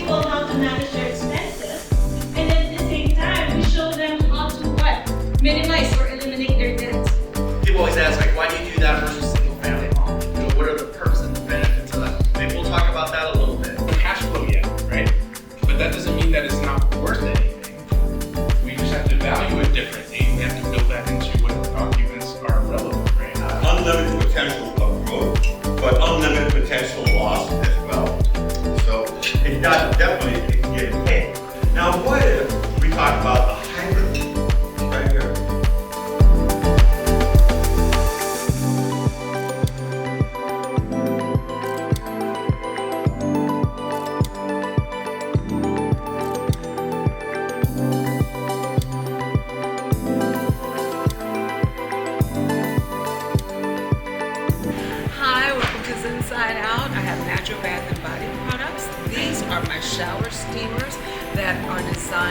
people how to manage their expenses, and then at the same time, we show them how to what? Minimize or eliminate their debts. People always ask, like, why do you do that versus single family home? You know, what are the perks and the benefits of that? Maybe we'll talk about that a little bit. Cash flow yet, right? But that doesn't mean that it's not worth anything. We just have to value it differently. We have to build that into what documents are relevant, right? Unlimited potential of growth, but unlimited potential loss as well. So it does definitely it can give and take. Now what if we talk about the hybrid right here? Hi, welcome to Inside Out. I have natural bath and body products. These are my shower steamers that are designed